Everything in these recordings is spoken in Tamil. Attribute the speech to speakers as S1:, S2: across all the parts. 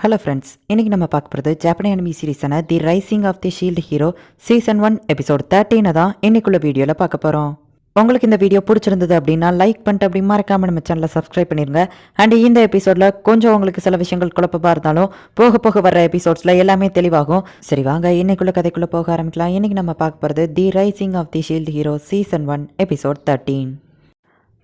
S1: ஹலோ ஃப்ரெண்ட்ஸ், இன்னைக்கு நம்ம பார்க்க போகிறது ஜாப்பனீஸ் அனிமி சீரிஸான the rising of the shield hero season 1 episode 13 தான் இன்னைக்குள்ள வீடியோவில் பார்க்க போகிறோம். உங்களுக்கு இந்த வீடியோ பிடிச்சிருந்தது அப்படின்னா லைக் பண்ணிட்டு அப்படி மறக்காம நம்ம சேனலை சப்ஸ்கிரைப் பண்ணிருங்க. அண்ட் இந்த எபிசோடில் கொஞ்சம் உங்களுக்கு சில விஷயங்கள் குழப்பமாக இருந்தாலும் போக போக வர எபிசோட்ஸில் எல்லாமே தெளிவாகும். சரி வாங்க இன்னைக்குள்ள கதைக்குள்ளே போக ஆரம்பிக்கலாம். இன்னைக்கு நம்ம பார்க்க போகிறது the rising of the shield hero season 1 episode 13.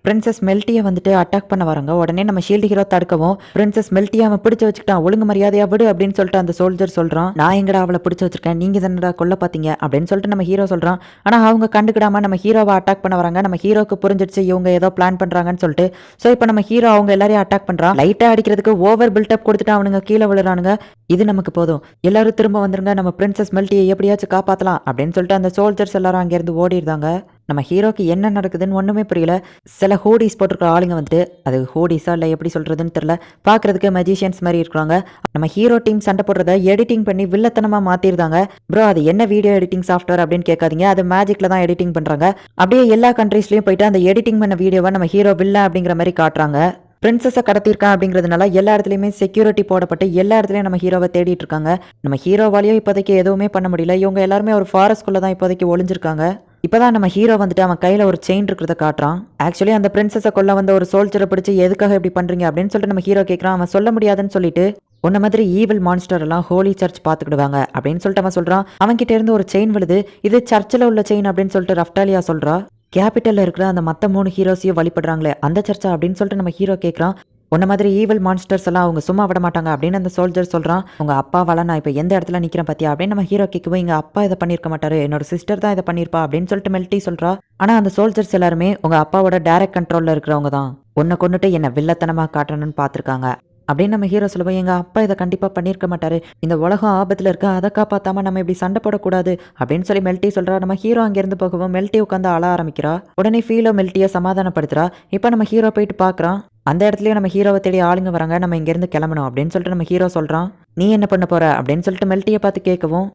S1: Princess மெல்ட்டியை வந்துட்டு அட்டாக் பண்ண வராங்க. உடனே நம்ம ஷீல்டு ஹீரோ தடுக்கவும் பிரின்சஸ் மெல்ட்டியை அவன் பிடிச்சு வச்சுக்கிட்டான். ஒழுங்கு மரியாதையா விடு அப்படின்னு சொல்லிட்டு அந்த சோல்ஜர் சொல்றான். நான் எங்கடா அவளை பிடிச்சு வச்சிருக்கேன், நீங்க தானடா கொல்ல பாத்தீங்க அப்படின்னு சொல்லிட்டு நம்ம ஹீரோ சொல்றான். ஆனா அவங்க கண்டுக்கிடாம நம்ம ஹீரோவை அட்டாக் பண்ண வராங்க. நம்ம ஹீரோக்கு புரிஞ்சிடுச்சு இவங்க ஏதோ பிளான் பண்றாங்கன்னு சொல்லிட்டு. ஸோ இப்போ நம்ம ஹீரோ அவங்க எல்லாரையும் அட்டாக் பண்றான். லைட்டா அடிக்கிறதுக்கு ஓவர் பில்டப் கொடுத்துட்டு அவனுங்க கீழே விழுறானுங்க. இது நமக்கு போதும், எல்லாரும் திரும்ப வந்துருங்க, நம்ம பிரின்சஸ் மெல்ட்டியை எப்படியாச்சும் காப்பாத்தலாம் அப்படின்னு சொல்லிட்டு அந்த சோல்ஜர்ஸ் எல்லாரும் அங்கேருந்து ஓடிடுறாங்க. நம்ம ஹீரோக்கு என்ன நடக்குதுன்னு ஒன்றுமே புரியல. சில ஹூடிஸ் போட்டிருக்கிற ஆளுங்க வந்துட்டு அது ஹூடிஸா இல்லை எப்படி சொல்கிறதுன்னு தெரியல, பார்க்குறதுக்கு மெஜிஷியன்ஸ் மாதிரி இருக்கிறாங்க. நம்ம ஹீரோ டீம் சண்டை போடுறத எடிட்டிங் பண்ணி வில்லத்தனமாக மாற்றிருந்தாங்க. ப்ரோ அது என்ன வீடியோ எடிட்டிங் சாஃப்ட்வேர் அப்படின்னு கேட்காதீங்க, அது மேஜிக்கில் தான் எடிட்டிங் பண்ணுறாங்க. அப்படியே எல்லா கண்ட்ரீஸ்லையும் போயிட்டு அந்த எடிட்டிங் பண்ண வீடியோவை நம்ம ஹீரோ வில்ல அப்படிங்கிற மாதிரி காட்டுறாங்க. பிரின்சஸை கடத்திருக்கான் அப்படிங்கிறதுனால எல்லா இடத்துலையுமே செக்யூரிட்டி போடப்பட்டு எல்லா இடத்துலையும் நம்ம ஹீரோவை தேடிட்டு இருக்காங்க. நம்ம ஹீரோவாலையும் இப்போதைக்கு எதுவுமே பண்ண முடியல. இவங்க எல்லாருமே ஒரு ஃபாரஸ்ட்குள்ளே தான் இப்போதைக்கு ஒளிஞ்சிருக்காங்க. இப்போதான் நம்ம ஹீரோ வந்துட்டு அவன் கையில் ஒரு செயின் இருக்கிறத காட்டுறான். ஆக்சுவலி அந்த பிரின்சஸை கொல்ல வந்த ஒரு சோல்ஜரை பிடிச்சி எதுக்காக இப்படி பண்ணுறீங்க அப்படின்னு சொல்லிட்டு நம்ம ஹீரோ கேட்குறான். அவன் சொல்ல முடியாதுன்னு சொல்லிட்டு உன்ன மாதிரி ஈவில் மான்ஸ்டர் எல்லாம் ஹோலி சர்ச் பார்த்துக்கிடுவாங்க அப்படின்னு சொல்லிட்டு அவன் சொல்கிறான். அவன்கிட்ட இருந்து ஒரு செயின் விழுது, இது சர்ச்சில் உள்ள செயின் அப்படின்னு சொல்லிட்டு ரஃப்டாலியா சொல்கிறா. கேபிட்டலில் இருக்கிற அந்த மற்ற 3 ஹீரோஸையும் வழிபடுறாங்களே அந்த சர்ச்சா அப்படின்னு சொல்லிட்டு நம்ம ஹீரோ கேட்குறான். உன்ன மாதிரி ஈவில் மான்ஸ்டர்ஸ் எல்லாம் அவங்க சும்மா விட மாட்டாங்க அப்படின்னு அந்த சோல்ஜர் சொல்கிறான். உங்க அப்பாவால நான் இப்போ எந்த இடத்துல நிற்கிறேன் பார்த்தியா அப்படின்னு நம்ம ஹீரோ கேட்கவும், எங்கள் அப்பா இதை பண்ணியிருக்க மாட்டாரு, என்னோட சிஸ்டர் தான் இதை பண்ணியிருப்பா அப்படின்னு சொல்லிட்டு மெல்ட்டி சொல்கிறா. ஆனால் அந்த சோல்ஜர்ஸ் எல்லாருமே உங்கள் அப்பாவோட டைரக்ட் கண்ட்ரோலில் இருக்கிறவங்க தான். உன்னை கொண்டுட்டு என்னை வில்லத்தனமாக காட்டணும்னு பார்த்துருக்காங்க அப்படின்னு நம்ம ஹீரோ சொல்லுவோம். எங்கள் அப்பா இதை கண்டிப்பாக பண்ணியிருக்க மாட்டாரு, இந்த உலகம் ஆபத்தில் இருக்க, அதை காப்பாற்றாம நம்ம இப்படி சண்டை போடக்கூடாது அப்படின்னு சொல்லி மெல்ட்டி சொல்கிறா. நம்ம ஹீரோ அங்கேருந்து போகவும் மெல்ட்டி உட்காந்து அழ ஆரம்பிக்கிறா. உடனே ஃபீலோ மெல்ட்டியை சமாதானப்படுத்துறா. இப்போ நம்ம ஹீரோ போயிட்டு பார்க்குறான். அந்த இடத்துலயும் நம்ம ஹீரோவை தேடி ஆளுங்க வராங்க. நம்ம இங்கேருந்து கிளம்பணும் அப்படின்னு சொல்லிட்டு நம்ம ஹீரோ சொல்கிறான். நீ என்ன பண்ண போற அப்படின்னு சொல்லிட்டு மெல்ட்டியை பார்த்து கேட்கவும்,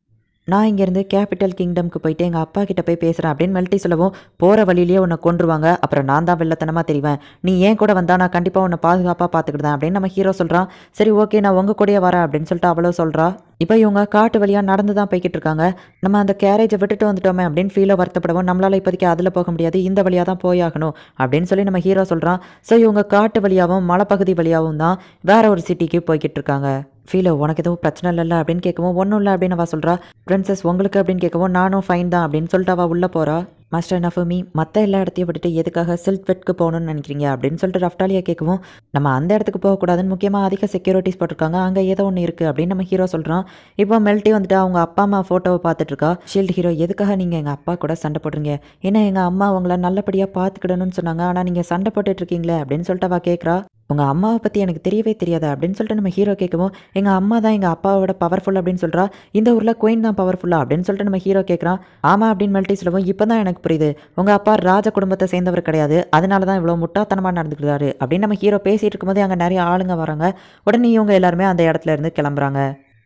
S1: நான் இங்கேருந்து கேபிட்டல் கிங்டம்க்கு போயிட்டு எங்கள் அப்பா கிட்ட போய் பேசுகிறேன் அப்படின்னு மெல்ட்டி சொல்லவும், போகிற வழியிலேயே உன்னை கொன்றுவாங்க, அப்புறம் நான் தான் வெள்ளத்தனமாக தெரிவேன், நீ ஏன் கூட வந்தா நான் கண்டிப்பாக உன்னை பாதுகாப்பாக பார்த்துக்கிட்டேன் அப்படின்னு நம்ம ஹீரோ சொல்கிறான். சரி ஓகே நான் உங்கள் கூடயே வரேன் அப்படின்னு சொல்லிட்டு அவளோ சொல்கிறா. இப்போ இவங்க காட்டு வழியாக நடந்து தான் போய்கிட்டு இருக்காங்க. நம்ம அந்த கேரேஜை விட்டுட்டு வந்துட்டோமே அப்படின்னு ஃபீலை வருத்தப்படவும், நம்மளால் இப்போதைக்கு அதில் போக முடியாது, இந்த வழியாக தான் போயாகணும் அப்படின்னு சொல்லி நம்ம ஹீரோ சொல்கிறான். ஸோ இவங்க காட்டு வழியாகவும் மலைப்பகுதி வழியாகவும் தான் வேற ஒரு சிட்டிக்கு போய்கிட்டு இருக்காங்க. ஃபீலோ உனக்கு எதுவும் பிரச்சனை இல்லைல்ல அப்படின்னு கேட்கவும், ஒன்றும் இல்லை அப்படின்னு அவள் சொல்கிறா. பிரின்சஸ் உங்களுக்கு அப்படின்னு கேட்கவும், நானும் ஃபைன் தான் அப்படின்னு சொல்லிட்டு அவள் உள்ளே போகிறா. மாஸ்டர் நஃபுமி மற்ற எல்லா இடத்தையும் விட்டுட்டு எதுக்காக சில்ட்வெட்க்கு போகணும்னு நினைக்கிறீங்க அப்படின்னு சொல்லிட்டு ரஃப்டாலியா கேட்கவும், நம்ம அந்த இடத்துக்கு போகக்கூடாதுன்னு முக்கியமாக அதிக செக்யூரிட்டிஸ் போட்டிருக்காங்க, அங்கே ஏதோ ஒன்று இருக்குது அப்படின்னு நம்ம ஹீரோ சொல்கிறான். இப்போ மெல்ட்டி வந்துட்டு அவங்க அப்பா அம்மா ஃபோட்டோவை பார்த்துட்டு இருக்கா. ஷீல்டு ஹீரோ எதுக்காக நீங்கள் எங்கள் அப்பா கூட சண்டை போடுறீங்க, ஏன்னா எங்கள் அம்மா அவங்கள நல்லபடியாக பார்த்துக்கிடணும்னு சொன்னாங்க, ஆனால் நீங்கள் சண்டை போட்டுட்டு இருக்கீங்களே அப்படின்னு சொல்லிட்டு அவள் கேட்குறா. உங்கள் அம்மாவை பற்றி எனக்கு தெரியவே தெரியாது அப்படின்னு சொல்லிட்டு நம்ம ஹீரோ கேட்கவும், எங்கள் அம்மா தான் எங்கள் அப்பாவோட பவர்ஃபுல் அப்படின்னு சொல்கிறா. இந்த ஊரில் குயின் தான் பவர்ஃபுல்லா அப்படின்னு சொல்லிட்டு நம்ம ஹீரோ கேட்குறான். ஆமாம் அப்படின்னு மெல்ட்டி சொல்லவும், இப்போ தான் எனக்கு புரியுது, உங்கள் அப்பா ராஜ குடும்பத்தை சேர்ந்தவர் கிடையாது, அதனால தான் இவ்வளோ முட்டாத்தனமாக நடந்துக்கிறாரு அப்படின்னு நம்ம ஹீரோ பேசிகிட்டு இருக்கும்போது அங்கே நிறைய ஆளுங்க வராங்க. உடனே இவங்க எல்லாருமே அந்த இடத்துல இருந்து கிளம்புறாங்க.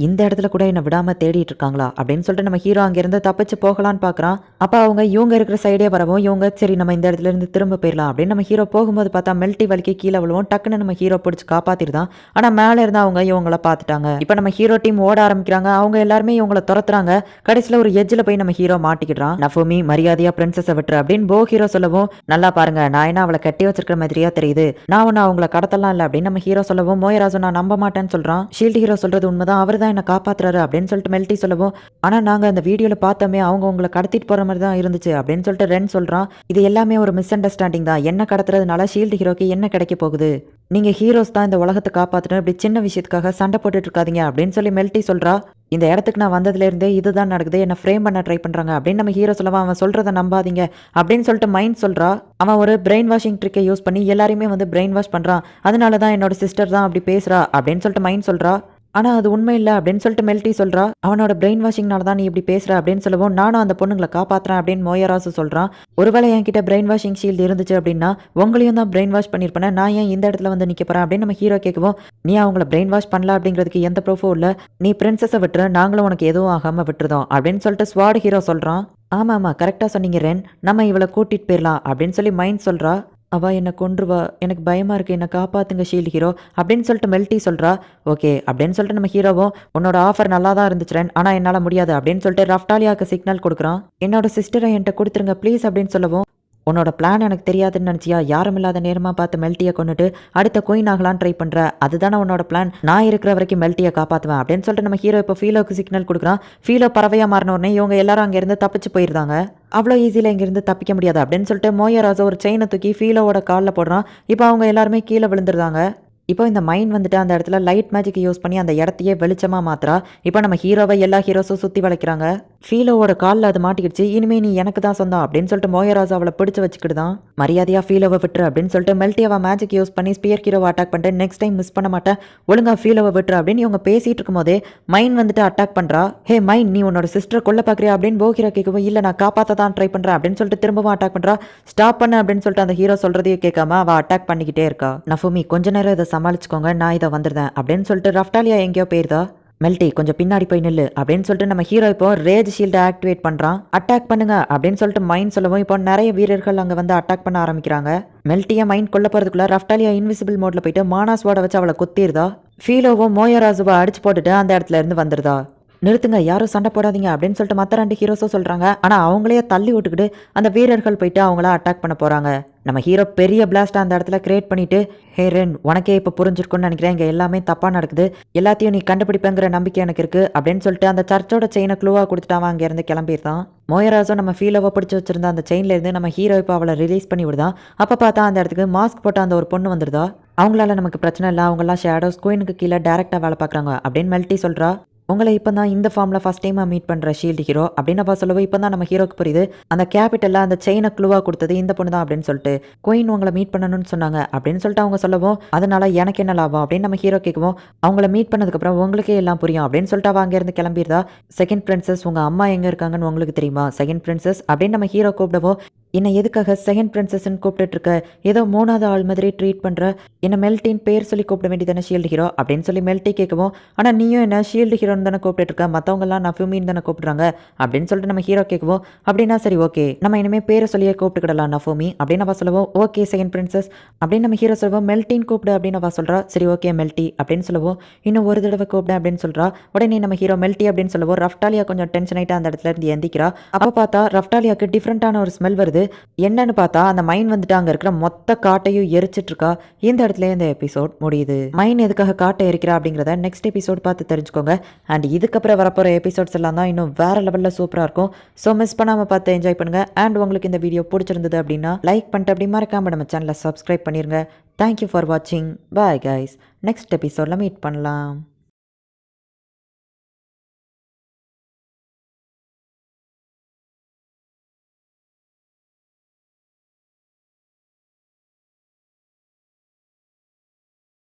S1: இந்த இடத்துல கூட என்னை விடாமல் தேடிட்டு இருக்காங்களா அப்படின்னு சொல்லிட்டு நம்ம ஹீரோ அங்கேருந்து தப்பிச்சு போகலான்னு பார்க்குறான். அப்போ அவங்க இவங்க இருக்கிற சைடே வரவும் இவங்க சரி நம்ம இந்த இடத்துல இருந்து திரும்ப போயிடலாம் அப்படின்னு நம்ம ஹீரோ போகும்போது பார்த்தா மெல்ட்டி வலிக்கு கீழே விழுவோம். டக்குன்னு நம்ம ஹீரோ பிடிச்சி காப்பாற்றிருந்தான். ஆனால் மேலே இருந்து அவங்க இவங்கள பார்த்துட்டாங்க. இப்போ நம்ம ஹீரோ டீம் ஓட ஆரம்பிக்கிறாங்க. அவங்க எல்லாருமே இவங்கள துரத்துறாங்க. கடைசியில் ஒரு எஜ்ஜில் போய் நம்ம ஹீரோ மாட்டிக்கிட்டான். நஃபுமி மரியாதையா பிரின்சஸை விட்டுரு அப்படின்னு போ ஹீரோ சொல்லவும், நல்லா பாருங்க நான் என்ன அவளை கட்டி வச்சிருக்கிற மாதிரியா தெரியுது, நான் ஒன்று அவங்கள கடத்தலாம் இல்லை அப்படின்னு நம்ம ஹீரோ சொல்லவும், மோயராஜு நான் நம்ப மாட்டேன்னு சொல்கிறான். ஷீல்டு ஹீரோ சொல்கிறது உண்மைதான், அவர் என்ன காப்பாத்துறாரு அப்படின்னு சொல்லிட்டு மெல்ட்டி சொல்லவும், ஆனா நாங்க அந்த வீடியோல பார்த்தோமே அவங்க உங்களை கடத்திட்டு போற மாதிரி தான் இருந்துச்சு அப்படின்னு சொல்லிட்டு ரென் சொல்றான். இது எல்லாமே ஒரு மிஸ் அண்டர்ஸ்டாண்டிங் தான், என்ன கடத்துறதுனால ஷீல்டு ஹீரோக்கு என்ன கிடைக்க போகுது, நீங்க ஹீரோஸ் தான் இந்த உலகத்தை காப்பாற்றணும், இப்படி சின்ன விஷயத்துக்காக சண்டை போட்டுட்டு இருக்காதீங்க அப்படின்னு சொல்லி மெல்ட்டி சொல்றா. இந்த இடத்துக்கு நான் வந்ததுல இருந்தே இதுதான் நடக்குது, என்ன ஃப்ரேம் பண்ண ட்ரை பண்றாங்க அப்படின்னு நம்ம ஹீரோ சொல்லவா, அவன் சொல்றதை நம்பாதீங்க அப்படின்னு சொல்லிட்டு மைண்ட் சொல்றா. அவன் ஒரு பிரெயின் வாஷிங் ட்ரிக்கை யூஸ் பண்ணி எல்லாரையுமே வந்து பிரெயின் வாஷ் பண்றான், அதனால தான் என்னோட சிஸ்டர் தான் அப்படி பேசுறா அப்படின்னு சொல்லிட்டு மைண்ட் சொல்றா. ஆனால் அது உண்மை இல்லை அப்படின்னு சொல்லிட்டு மெல்ட்டி சொல்கிறா. அவனோட பிரெயின் வாஷிங்னால தான் நீ இப்படி பேசுகிற அப்படின்னு சொல்லவும், நானும் அந்த பொண்ணுங்களை காப்பாற்றுறேன் அப்படின்னு மோயராசு சொல்கிறான். ஒருவேளை என்கிட்ட பிரெயின் வாஷிங் ஷீல்டு இருந்துச்சு அப்படின்னா உங்களையும் தான் பிரெயின் வாஷ் பண்ணியிருப்பேன், நான் ஏன் இந்த இடத்துல வந்து நிற்க போகிறேன் அப்படின்னு நம்ம ஹீரோ கேட்கவும், நீ அவங்கள பிரெயின் வாஷ் பண்ணல அப்படிங்கிறதுக்கு எந்த ப்ரூஃபும் இல்லை, நீ பிரின்சஸை விட்டுரு, நாங்களும் உனக்கு எதுவும் ஆகாமல் விட்டுருதோம் அப்படின்னு சொல்லிட்டு ஸ்வாட் ஹீரோ சொல்கிறான். ஆமாம் கரெக்டாக சொன்னீங்க ரென், நம்ம இவளை கூட்டிகிட்டு போயிடலாம் அப்படின்னு சொல்லி மைண்ட் சொல்கிறா. அவள் என்னை கொன்றுவா, எனக்கு பயமாக இருக்குது, என்னை காப்பாற்றுங்க ஷீல்டு ஹீரோ அப்படின்னு சொல்லிட்டு மெல்ட்டி சொல்கிறா. ஓகே அப்படின்னு சொல்லிட்டு நம்ம ஹீரோவும் உன்னோட ஆஃபர் நல்லா தான் இருந்துச்சுரன், ஆனால் என்னால் முடியாது அப்படின்னு சொல்லிட்டு ரஃப்டாலியாவுக்கு சிக்னல் கொடுக்குறான். என்னோட சிஸ்டரை என்கிட்ட கொடுத்துருங்க ப்ளீஸ் அப்படின்னு சொல்லவும், உன்னோட பிளான் எனக்கு தெரியாதுன்னு நினச்சியா, யாரும் இல்லாத நேரமாக பார்த்து மெல்ட்டியை கொண்டுட்டு அடுத்த குயின் ஆகலான்னு ட்ரை பண்ணுற, அதுதானே உன்னோட பிளான், நான் இருக்கிற வரைக்கும் மெல்ட்டியை காப்பாற்றுவேன் அப்படின்னு சொல்லிட்டு நம்ம ஹீரோ இப்போ ஃபீலோக்கு சிக்னல் கொடுக்குறான். ஃபீலோ பறவையாக மாறின உடனே இவங்க எல்லாரும் அங்கேருந்து தப்பிச்சு போயிருந்தாங்க. அவ்வளோ ஈஸியில் இங்கேருந்து தப்பிக்க முடியாது அப்படின்னு சொல்லிட்டு மோயராஜா ஒரு செயினை தூக்கி ஃபீலோவோட காலில் போடுறான். இப்போ அவங்க எல்லாருமே கீழே விழுந்துருந்தாங்க. இப்போ இந்த மைண்ட் வந்துட்டு அந்த இடத்துல லைட் மேஜிக் யூஸ் பண்ணி அந்த இடத்தையே வெளிச்சமாக மாத்திரா. இப்போ நம்ம ஹீரோவை எல்லா ஹீரோஸும் சுற்றி வளைக்கிறாங்க. ஃபீலோவோட காலில் அது மாட்டிக்கிடுச்சு. இனிமே நீ எனக்கு தான் சொந்தம் அப்படின்னு சொல்லிட்டு மோயராஜா அவளை பிடிச்சி வச்சுக்கிட்டு தான் மரியாதையாக ஃபீலோவை விட்டுரு அப்படின்னு சொல்லிட்டு மெல்ட்டியாவா மேஜிக் யூஸ் பண்ணி ஸ்பியர் ஹீரோவை அட்டாக் பண்ணிட்டு நெக்ஸ்ட் டைம் மிஸ் பண்ண மாட்டேன், ஒழுங்காக ஃபீலோவை விட்டுரு அப்படின்னு இவங்க பேசிகிட்டு இருக்கும்போதே மைண்ட் வந்துட்டு அட்டாக் பண்ணுறா. ஹே மைண்ட், நீ உன்னோட சிஸ்டர் கொல்ல பார்க்குறியா அப்படின்னு போகிரா கேட்கவும், இல்லை நான் காப்பாற்ற தான் ட்ரை பண்ணுறேன் அப்படின்னு சொல்லிட்டு திரும்பவும் அட்டாக் பண்ணுறா. ஸ்டாப் பண்ணு அப்படின்னு சொல்லிட்டு அந்த ஹீரோ சொல்கிறதையும் கேட்காம அவள் அட்டாக் பண்ணிக்கிட்டே இருக்கா. நஃபுமி கொஞ்ச நேரம் இதை சமாளிச்சுக்கோங்க, நான் இதை வந்துடுறேன் அப்படின்னு சொல்லிட்டு ரஃப்டாலியா எங்கேயோ போயிருதா. மெல்ட்டி கொஞ்சம் பின்னாடி போய் நில்லு அப்படின்னு சொல்லிட்டு நம்ம ஹீரோ இப்போ ரேஜ் ஷீல்டை ஆக்டிவேட் பண்ணுறான். அட்டாக் பண்ணுங்க அப்படின்னு சொல்லிட்டு மைண்ட் சொல்லவும் இப்போ நிறைய வீரர்கள் அங்கே வந்து அட்டாக் பண்ண ஆரம்பிக்கிறாங்க. மெல்ட்டியை மைண்ட் கொல்ல போகிறதுக்குள்ள ரஃப்டாலியா இன்விசிபிள் மோட்ல போயிட்டு மானாஸ்வாட வச்சு அவளை குத்திருதா. ஃபீலோவும் மோயராஜுவை அடிச்சு போட்டுட்டு அந்த இடத்துல இருந்து வந்துருதா. நிறுத்துங்க, யாரும் சண்டை போடாதீங்க அப்படின்னு சொல்லிட்டு மற்ற 2 ஹீரோஸும் சொல்கிறாங்க. ஆனால் அவங்களே தள்ளி விட்டுக்கிட்டு அந்த வீரர்கள் போயிட்டு அவங்கள அட்டாக் பண்ண போகிறாங்க. நம்ம ஹீரோ பெரிய பிளாஸ்ட் அந்த இடத்துல கிரியேட் பண்ணிட்டு, ஹே ரென், உனக்கே இப்போ புரிஞ்சிருக்குன்னு நினைக்கிறேன், இங்கே எல்லாமே தப்பாக நடக்குது, எல்லாத்தையும் நீ கண்டுபிடிப்பேங்கிற நம்பிக்கை எனக்கு இருக்குது அப்படின்னு சொல்லிட்டு அந்த சர்ச்சோட செயினை க்ளூவாக கொடுத்துட்டு அவன் அங்கேருந்து கிளம்பிடுதான். மோயராஜோ நம்ம ஃபீலோவை பிடிச்சி வச்சிருந்த அந்த செயின்லேருந்து நம்ம ஹீரோ இப்போ அவளை ரிலீஸ் பண்ணி விடுதான். அப்போ பார்த்தா அந்த இடத்துக்கு மாஸ்க் போட்ட அந்த ஒரு பொண்ணு வந்துடுதா. அவங்களால நமக்கு பிரச்சனை இல்லை, அவங்களாம் ஷேடோஸ் குயினுக்கு கீழே டேரெக்டாக வேலை பார்க்குறாங்க அப்படின்னு மெல்ட்டி சொல்கிறா. உங்களை இப்போ தான் இந்த ஃபார்மில் ஃபஸ்ட் டைமாக மீட் பண்ணுற ஷீல்டு ஹீரோ அப்படின்னு அப்போ சொல்லவும் இப்போ தான் நம்ம ஹீரோக்கு புரியுது, அந்த கேபிட்டலில் அந்த செயினை க்ளூவாக கொடுத்தது இந்த பொண்ணு தான் அப்படின்னு சொல்லிட்டு. குயின் உங்களை மீட் பண்ணணும்னு சொன்னாங்க அப்படின்னு சொல்லிட்டு அவங்க சொல்லவும், அதனால எனக்கு என்ன லாபம் அப்படின்னு நம்ம ஹீரோ கேட்கவும், அவங்கள மீட் பண்ணதுக்கப்புறம் உங்களுக்கே எல்லாம் புரியும் அப்படின்னு சொல்லிட்டு அவள் அங்கேருந்து கிளம்பிடுதா. செகண்ட் பிரின்சஸ், உங்கள் அம்மா எங்கே இருக்காங்கன்னு உங்களுக்கு தெரியுமா செகண்ட் பிரின்சஸ் அப்படின்னு நம்ம ஹீரோ கூப்பிடவும், என்னை எதுக்காக செகண்ட் பிரின்சஸ்ன்னு கூப்பிட்டு இருக்க, ஏதோ 3வது ஆள் மாதிரி ட்ரீட் பண்ணுற, என்ன மெல்ட்டின் பேர் சொல்லி கூப்பிட வேண்டியதானே ஷீல்டு ஹீரோ அப்படின்னு சொல்லி மெல்ட்டி கேட்கவும், ஆனால் நீயும் என்ன ஷீல்டு ஹீரோன்னு தானே கூப்பிட்டு இருக்க, மற்றவங்கலாம் நஃபுமின்னு தானே கூப்பிடுறாங்க அப்படின்னு சொல்லிட்டு நம்ம ஹீரோ கேட்கவும், அப்படின்னா சரி ஓகே, நம்ம இனிமேல் பேரை சொல்லியே கூப்பிட்டுக்கிடலாம் நஃபுமி அப்படின்னு அவள் சொல்லவும், ஓகே செகண்ட் பிரின்சஸ் அப்படின்னு நம்ம ஹீரோ சொல்லுவோம். மெல்ட்டின் கூப்பிடு அப்படின்னு அவள் சொல்கிறா. சரி ஓகே மெல்ட்டி அப்படின்னு சொல்லுவோம். இன்னும் ஒரு தடவை கூப்பிடு அப்படின்னு சொல்கிறா. உடனே நம்ம ஹீரோ மெல்ட்டி அப்படின்னு சொல்லுவோம். ரஃப்டாலியா கொஞ்சம் டென்ஷன் ஆகிட்டு அந்த இடத்துல இருந்து எந்திக்கிறா. அப்போ பார்த்தா ரஃப்டாலியாவுக்கு டிஃப்ரெண்ட்டான ஒரு ஸ்மெல் வருது. என்னன்னு பார்த்தா அந்த மைன் வந்துட்டு அங்கே இருக்கிற மொத்த காட்டையும் எரிச்சிட்டு இருக்கா. இந்த இடத்துல இந்த எபிசோட் முடியுது. மைன் எதுக்காக காட்டை எரிக்கிறா அப்படிங்கிறத நெக்ஸ்ட் எபிசோட் பார்த்து தெரிஞ்சுக்கோங்க. அண்ட் இதுக்கப்புறம் வரப்போகிற எபிசோட்ஸ் எல்லாம் தான் இன்னும் வேற லெவலில் சூப்பராக இருக்கும். ஸோ மிஸ் பண்ணாமல் பார்த்து என்ஜாய் பண்ணுங்க. அண்ட் உங்களுக்கு இந்த வீடியோ பிடிச்சிருந்தது அப்படின்னா லைக் பண்ணிட்டு அப்படி மறக்காம நம்ம சேனலை சப்ஸ்கிரைப் பண்ணிருங்க. தேங்க்யூ ஃபார் வாட்சிங். Bye guys. நெக்ஸ்ட் எபிசோடில் மீட் பண்ணலாம்.